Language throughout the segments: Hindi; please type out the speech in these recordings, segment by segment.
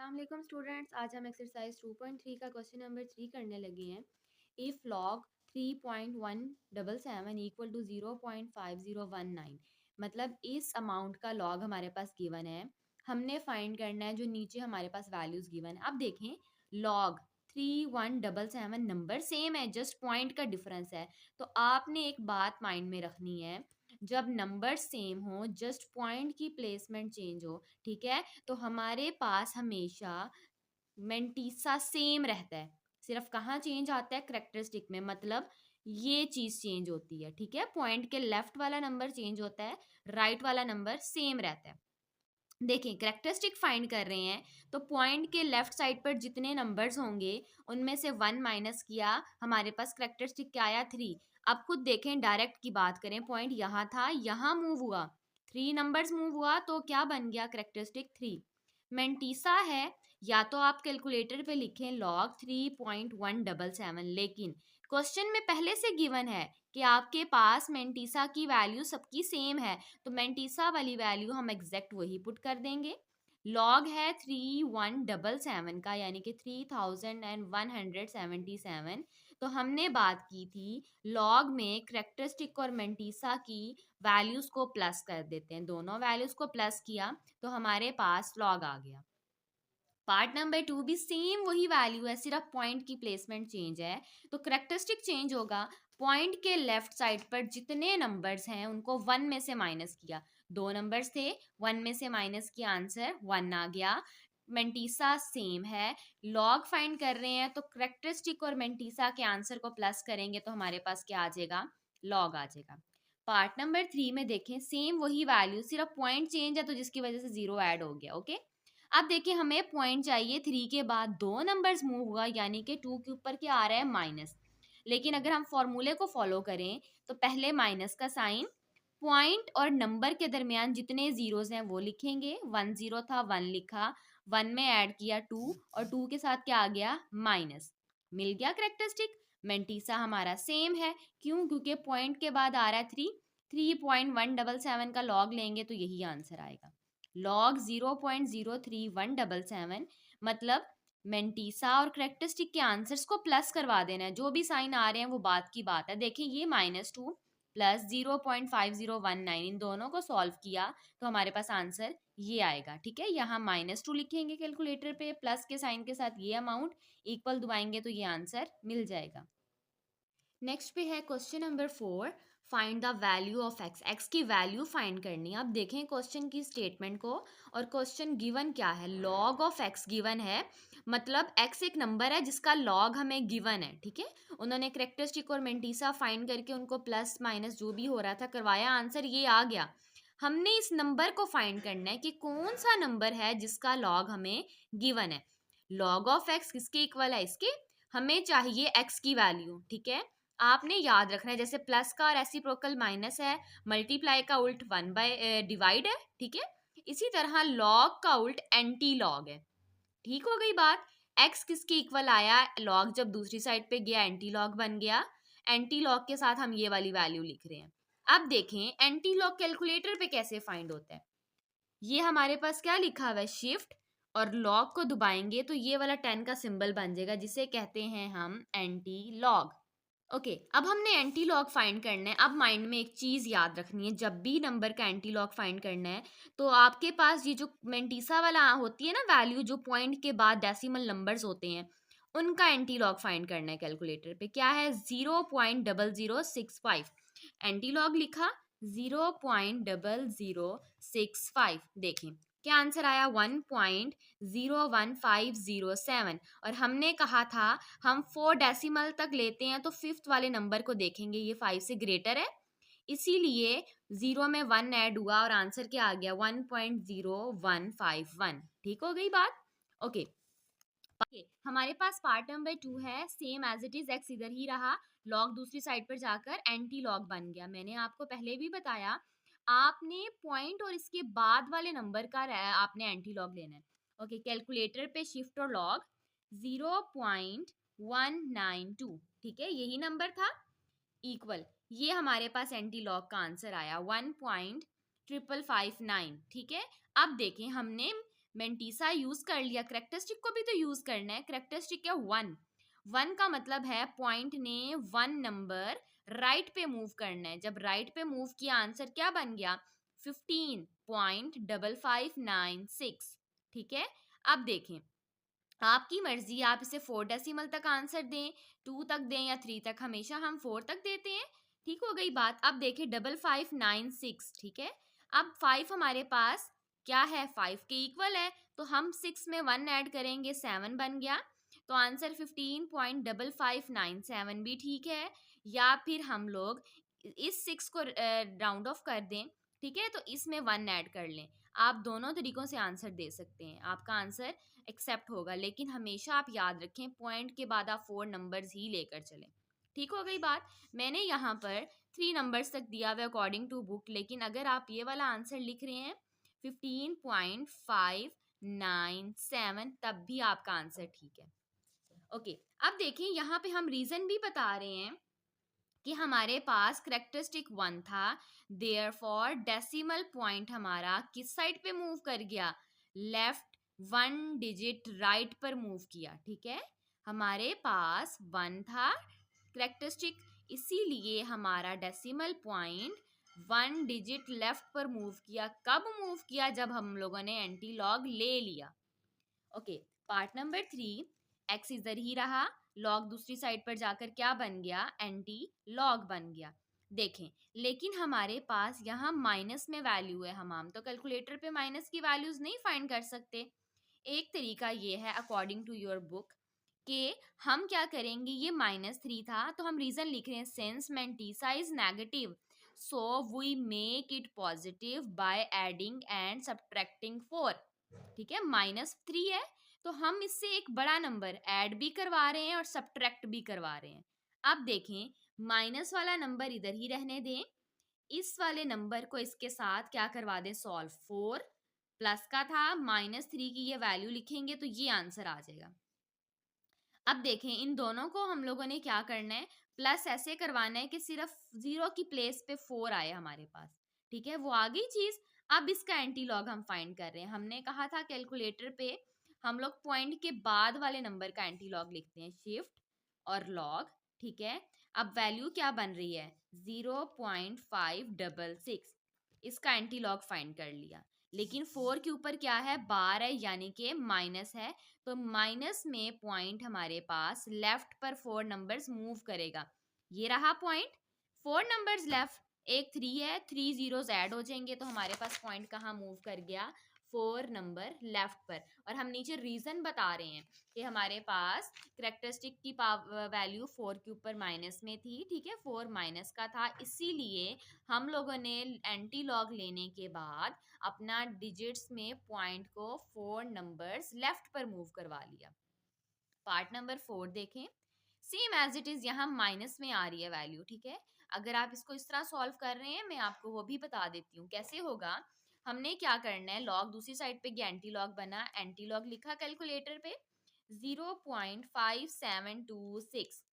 अस्सलाम स्टूडेंट्स, आज हम एक्सरसाइज 2.3 का क्वेश्चन नंबर 3 करने लगे हैं। इफ लॉग 3.177 इक्वल टू 0.5019, मतलब इस अमाउंट का लॉग हमारे पास गिवन है। हमने फाइंड करना है जो नीचे हमारे पास वैल्यूज गिवन है। अब देखें, लॉग 3177 नंबर सेम है, जस्ट पॉइंट का डिफरेंस है। तो आपने एक बात माइंड में रखनी है, जब नंबर सेम हो, जस्ट पॉइंट की प्लेसमेंट चेंज हो, ठीक है, तो हमारे पास हमेशा मेंटीसा सेम रहता है। सिर्फ कहाँ चेंज आता है? करेक्टरिस्टिक में, मतलब ये चीज चेंज होती है, ठीक है। पॉइंट के लेफ्ट वाला नंबर चेंज होता है, राइट वाला नंबर सेम रहता है। देखिए, करेक्टरिस्टिक फाइंड कर रहे हैं तो पॉइंट के लेफ्ट साइड पर जितने नंबर्स होंगे उनमें से 1 माइनस किया, हमारे पास करेक्टरिस्टिक क्या आया? 3। अब खुद देखें, डायरेक्ट की बात करें, पॉइंट यहाँ था, यहाँ मूव हुआ, 3 नंबर्स मूव हुआ, तो क्या बन गया? करेक्टरिस्टिक 3। मेंटीसा है, या तो आप कैलकुलेटर पे लिखें लॉग 3.177, लेकिन क्वेश्चन में पहले से गिवन है कि आपके पास मेंटीसा की वैल्यू सबकी सेम है, तो मेंटीसा वाली वैल्यू हम एग्जैक्ट वही पुट कर देंगे। लॉग है 3177 का, यानी कि 3177। तो हमने बात की थी लॉग में करेक्टरिस्टिक और मेंटीसा की वैल्यूज को प्लस कर देते हैं, दोनों वैल्यूज को प्लस किया तो हमारे पास लॉग आ गया। पार्ट नंबर 2 भी सेम वही वैल्यू है, सिर्फ पॉइंट की प्लेसमेंट चेंज है। तो करेक्टरिस्टिक चेंज होगा, पॉइंट के लेफ्ट साइड पर जितने नंबर्स हैं उनको 1 में से माइनस किया। 2 नंबर्स थे, 1 में से माइनस किया, आंसर 1 आ गया। मेंटीसा सेम है, लॉग फाइंड कर रहे हैं तो करेक्टरिस्टिक और मेंटीसा के आंसर को प्लस करेंगे तो हमारे पास क्या आ जाएगा? लॉग आ जाएगा। पार्ट नंबर 3 में देखें, सेम वही वैल्यू, सिर्फ पॉइंट चेंज है तो जिसकी वजह से 0 ऐड हो गया। ओके, अब देखिए, हमें पॉइंट चाहिए, 3 के बाद 2 नंबर्स मूव हुआ, यानी कि 2 के ऊपर क्या आ रहा है? माइनस। लेकिन अगर हम फॉर्मूले को फॉलो करें तो पहले माइनस का साइन, पॉइंट और नंबर के दरमियान जितने जीरोस हैं वो लिखेंगे। 1 0 था, 1 लिखा, 1 में ऐड किया 2, और 2 के साथ क्या आ गया? माइनस। मिल गया करेक्टरिस्टिक। मेंटीसा हमारा सेम है, क्यों? क्योंकि पॉइंट के बाद आ रहा है 3, 3.177 का लॉग लेंगे तो यही आंसर आएगा, लॉग 0.03177। मतलब मेंटीसा और करेक्टरिस्टिक के आंसर्स को प्लस करवा देना है, जो भी साइन आ रहे हैं वो बात की बात है। देखिए, ये -2 प्लस 0.5019, इन दोनों को सॉल्व किया तो हमारे पास आंसर ये आएगा, ठीक है। यहाँ -2 लिखेंगे कैलकुलेटर पे, प्लस के साइन के साथ ये अमाउंट, इक्वल दबाएंगे तो ये आंसर मिल जाएगा। नेक्स्ट पे है question number 4, find the value of x. X की वैल्यू फाइंड करनी है। अब देखें क्वेश्चन की स्टेटमेंट को, और क्वेश्चन गिवन क्या है? लॉग ऑफ एक्स गिवन है, मतलब एक्स एक नंबर है जिसका लॉग हमें गिवन है, ठीक है। उन्होंने करेक्टरिस्टिक और मेंटीसा फाइंड करके उनको प्लस माइनस जो भी हो रहा था करवाया, आंसर ये आ गया। हमने इस नंबर को फाइंड करना है कि कौन सा नंबर है जिसका लॉग हमें गिवन है। लॉग ऑफ एक्स किसके इक्वल है? इसके। हमें चाहिए एक्स की वैल्यू, ठीक है। आपने याद रखना है, जैसे प्लस का और रेसिप्रोकल माइनस है, मल्टीप्लाई का उल्ट 1 बाय डिवाइड है, ठीक है। इसी तरह लॉग का उल्ट एंटी लॉग है। ठीक हो गई बात। एक्स किसके इक्वल आया? लॉग जब दूसरी साइड पे गया एंटी लॉग बन गया, एंटी लॉग के साथ हम ये वाली वैल्यू लिख रहे हैं। अब देखें एंटी लॉग कैलकुलेटर पे कैसे फाइंड होता है। ये हमारे पास क्या लिखा हुआ है? शिफ्ट, और लॉग को दबाएंगे तो ये वाला 10 का सिंबल बन जाएगा, जिसे कहते हैं हम एंटी लॉग। ओके, अब हमने एंटी लॉग फाइंड करना है। अब माइंड में एक चीज याद रखनी है, जब भी नंबर का एंटी लॉग फाइंड करना है तो आपके पास ये जो मेंटीसा वाला होती है ना वैल्यू, जो पॉइंट के बाद डेसिमल नंबर्स होते हैं, उनका एंटी लॉग फाइंड करना है। कैलकुलेटर पे क्या है? 0.0065। एंटी लॉग लिखा, 0.0065। देखें क्या आंसर आया? 1.01507। और हमने कहा था हम 4 डेसिमल तक लेते हैं तो फिफ्थ वाले नंबर को देखेंगे, ये 5 से ग्रेटर है, इसीलिए 0 में 1 ऐड हुआ और आंसर क्या आ गया? 1.0151। ठीक हो गई बात। ओके, हमारे पास पार्ट नंबर 2 है, same as it is, X इधर ही रहा, लॉग दूसरी साइड पर जाकर एंटी लॉग बन गया। मैंने आपको पहले भी बताया, आपने पॉइंट और इसके बाद वाले नंबर का आपने एंटी लॉग लेना है। ओके, कैलकुलेटर पे शिफ्ट और लॉग, 0.192, ठीक है, यही नंबर था, इक्वल, ये हमारे पास एंटी लॉग का आंसर आया 1.559, ठीक है। अब देखें, हमने मेंटीसा यूज कर लिया, करेक्टरिस्टिक को भी तो यूज करना है। करेक्टरिस्टिक क्या, 1, 1 का मतलब है पॉइंट ने 1 नंबर राइट पे मूव करना है। जब राइट पे मूव किया आंसर क्या बन गया, 15.5596। ठीक है, अब देखें आपकी मर्जी, आप इसे 4 डेसिमल तक आंसर दें, 2 तक दें या 3 तक, हमेशा हम 4 तक देते हैं। ठीक हो गई बात। अब देखें 5596, ठीक है, अब 5 हमारे पास क्या है, 5 के इक्वल है, तो हम 6 में 1 ऐड करेंगे, 7 बन गया, तो आंसर 15.5597 भी ठीक है। या फिर हम लोग इस 6 को राउंड ऑफ कर दें, ठीक है, तो इसमें 1 ऐड कर लें। आप दोनों तरीकों से आंसर दे सकते हैं, आपका आंसर एक्सेप्ट होगा, लेकिन हमेशा आप याद रखें पॉइंट के बाद आप 4 नंबर्स ही लेकर चलें। ठीक हो गई बात। मैंने यहाँ पर 3 नंबर्स तक दिया हुआ अकॉर्डिंग टू बुक, लेकिन अगर आप ये वाला आंसर लिख रहे हैं 15.597 तब भी आपका आंसर ठीक है। ओके, अब देखें यहाँ पे हम रीजन भी बता रहे हैं कि हमारे पास करेक्टरिस्टिक 1 था, देयरफॉर डेसिमल पॉइंट हमारा किस साइड पे मूव कर गया, लेफ्ट 1 डिजिट राइट पर मूव किया। ठीक है, हमारे पास 1 था करेक्टरिस्टिक, इसीलिए हमारा डेसिमल पॉइंट 1 डिजिट लेफ्ट पर मूव किया। कब मूव किया, जब हम लोगों ने एंटी लॉग ले लिया। ओके, पार्ट नंबर 3, एक्स इधर ही रहा, लॉग दूसरी साइड पर जाकर क्या बन गया, एंटी लॉग बन गया। देखें, लेकिन हमारे पास यहाँ माइनस में वैल्यू है, हम आम तो कैलकुलेटर पे माइनस की वैल्यूज नहीं फाइंड कर सकते। एक तरीका ये है अकॉर्डिंग टू योर बुक कि हम क्या करेंगे, ये -3 था तो हम रीजन लिख रहे हैं, since mantissa is negative so we make it positive by adding and subtracting 4। ठीक है, -3 है तो हम इससे एक बड़ा नंबर ऐड भी करवा रहे हैं और सब्ट्रैक्ट भी करवा रहे हैं। अब देखें, माइनस वाला नंबर इधर ही रहने दें, इस वाले नंबर को इसके साथ क्या करवा दें, सॉल्व। 4 प्लस का था, -3 की ये वैल्यू लिखेंगे तो ये आंसर आ जाएगा। अब देखें, इन दोनों को हम लोगों ने क्या करना है, प्लस ऐसे करवाना है कि सिर्फ 0 की प्लेस पे 4 आए हमारे पास। ठीक है, वो आ गई चीज। अब इसका एंटी लॉग हम फाइंड कर रहे हैं। हमने कहा था कैलकुलेटर पे हम लोग पॉइंट के बाद वाले नंबर का एंटी लॉग लिखते हैं, शिफ्ट और लॉग। ठीक है, अब वैल्यू क्या बन रही है, 0.566, इसका एंटी लॉग फाइंड कर लिया। लेकिन 4 के ऊपर क्या है, बार है, यानी कि माइनस है, तो माइनस में पॉइंट हमारे पास लेफ्ट पर 4 नंबर्स मूव करेगा। ये रहा पॉइंट, 4 नंबर्स लेफ्ट, एक 3 है, 3 जीरोस ऐड हो जाएंगे तो हमारे पास पॉइंट कहाँ मूव कर गया, 4 नंबर लेफ्ट पर। और हम नीचे रीजन बता रहे हैं कि हमारे पास करेक्टरिस्टिक की वैल्यू 4 के ऊपर माइनस में थी। ठीक है, 4 माइनस का था, इसीलिए हम लोगों ने एंटी लॉग लेने के बाद अपना डिजिट्स में पॉइंट को 4 नंबर्स लेफ्ट पर मूव करवा लिया। पार्ट नंबर 4 देखें, सेम एज इट इज यहाँ माइनस में आ रही है वैल्यू। ठीक है, अगर आप इसको इस तरह सॉल्व कर रहे हैं, मैं आपको वो भी बता देती हूँ कैसे होगा। हमने क्या करना है, लॉग दूसरी साइड पे एंटी लॉग बना, एंटी लॉग लिखा कैलकुलेटर पे, 0.5726,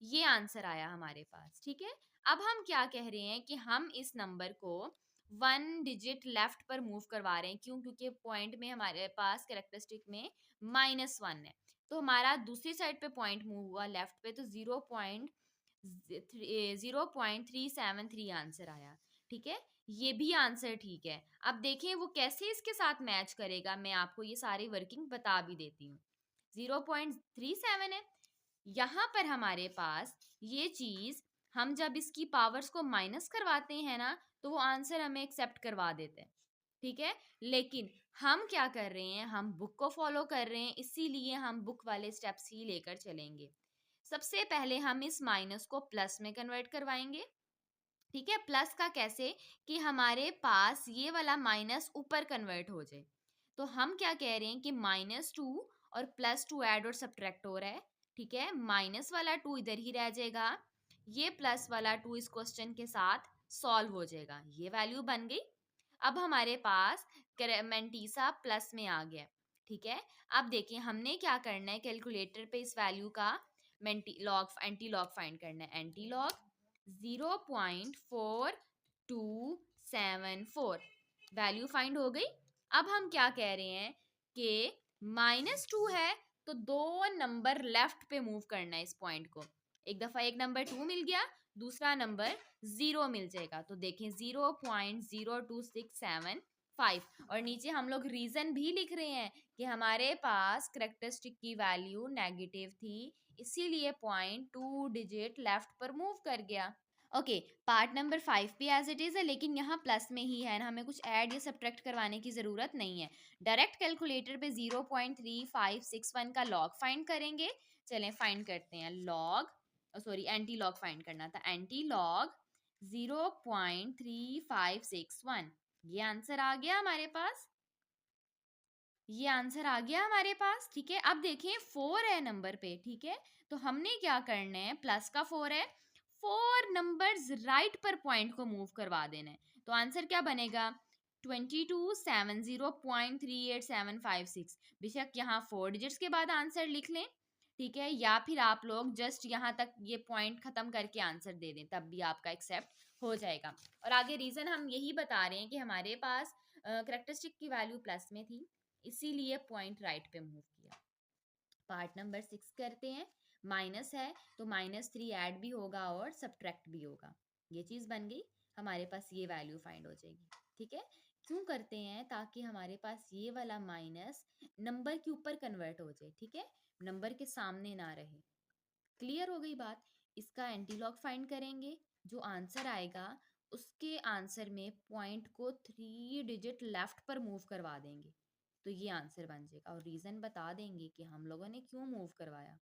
ये आंसर आया हमारे पास। ठीक है, अब हम क्या कह रहे हैं कि हम इस नंबर को 1 डिजिट लेफ्ट पर मूव करवा रहे हैं। क्यों, क्योंकि पॉइंट में हमारे पास कैरेक्टरिस्टिक में -1 है, तो हमारा दूसरी साइड पे पॉइंट मूव हुआ लेफ्ट पे, तो 0.373 आंसर आया। ठीक है, ये भी आंसर ठीक है। अब देखें वो कैसे इसके साथ मैच करेगा, मैं आपको ये सारी वर्किंग बता भी देती हूँ। 0.37 है, यहाँ पर हमारे पास ये चीज, हम जब इसकी पावर्स को माइनस करवाते हैं ना, तो वो आंसर हमें एक्सेप्ट करवा देते हैं। ठीक है, लेकिन हम क्या कर रहे हैं, हम बुक को फॉलो कर रहे हैं, इसीलिए हम बुक वाले स्टेप्स ही लेकर चलेंगे। सबसे पहले हम इस माइनस को प्लस में कन्वर्ट करवाएंगे। ठीक है, प्लस का कैसे, कि हमारे पास ये वाला माइनस ऊपर कन्वर्ट हो जाए। तो हम क्या कह रहे हैं कि -2 और +2 ऐड और सब्ट्रैक्ट हो रहा है। ठीक है, माइनस वाला 2 इधर ही रह जाएगा, ये प्लस वाला 2 इस क्वेश्चन के साथ सॉल्व हो जाएगा, ये वैल्यू बन गई। अब हमारे पास मेंटीसा प्लस में आ गया। ठीक है, अब देखिए हमने क्या करना है, कैलकुलेटर पे इस वैल्यू का एंटी लॉग फाइंड करना है। एंटी लॉग 0.4274 वैल्यू फाइंड हो गई। अब हम क्या कह रहे हैं कि -2 है तो 2 नंबर लेफ्ट पे मूव करना है इस पॉइंट को। एक दफा एक नंबर 2 मिल गया, दूसरा नंबर 0 मिल जाएगा। तो देखें 0.02675 और नीचे हम लोग रीजन भी लिख रहे हैं कि हमारे पास करेक्टरिस्टिक की वैल्यू नेगेटिव थी, इसीलिए पॉइंट 2 डिजिट लेफ्ट पर मूव कर गया। ओके, पार्ट नंबर 5 भी एज इट इज़ है, लेकिन यहाँ प्लस में ही है ना, हमें कुछ ऐड या सब्ट्रैक्ट करवाने की ज़रूरत नहीं है। डायरेक्ट कैलकुलेटर पे 0.3561 का लॉग फाइंड करेंगे। चलें फाइंड करते हैं log, sorry anti log find करना था। एंटी लॉग 0.3561, ये आंसर आ गया हमारे पास। ये आंसर आ गया हमारे पास, ठीक है। अब देखें 4 है नंबर पे, ठीक है। तो हमने क्या करना है, प्लस का 4 है, 4 नंबर्स राइट पर पॉइंट को मूव करवा देना है। तो आंसर क्या बनेगा, 2270.38756। बेशक यहाँ 4 डिजिट्स के बाद आंसर लिख लें, ठीक है, या फिर आप लोग जस्ट यहाँ तक ये पॉइंट खत्म करके आंसर दे दें, तब भी आपका एक्सेप्ट हो जाएगा। और आगे रीजन हम यही बता रहे हैं कि हमारे पास करेक्टरिस्टिक की वैल्यू प्लस में थी, इसीलिए पॉइंट राइट पे मूव किया। पार्ट नंबर 6 करते हैं। माइनस है तो -3 ऐड भी होगा और सब्ट्रैक्ट भी होगा। ये चीज़ बन गई, हमारे पास ये वैल्यू फाइंड हो जाएगी, ठीक है। क्यों करते हैं, ताकि हमारे पास ये वाला माइनस नंबर के ऊपर कन्वर्ट हो जाए, ठीक है, नंबर के सामने ना रहे। क्लियर हो गई बात। इसका एंटीलॉग फाइंड करेंगे, जो आंसर आएगा उसके आंसर में पॉइंट को 3 डिजिट लेफ्ट पर मूव करवा देंगे, तो ये आंसर बन जाएगा। और रीज़न बता देंगे कि हम लोगों ने क्यों मूव करवाया।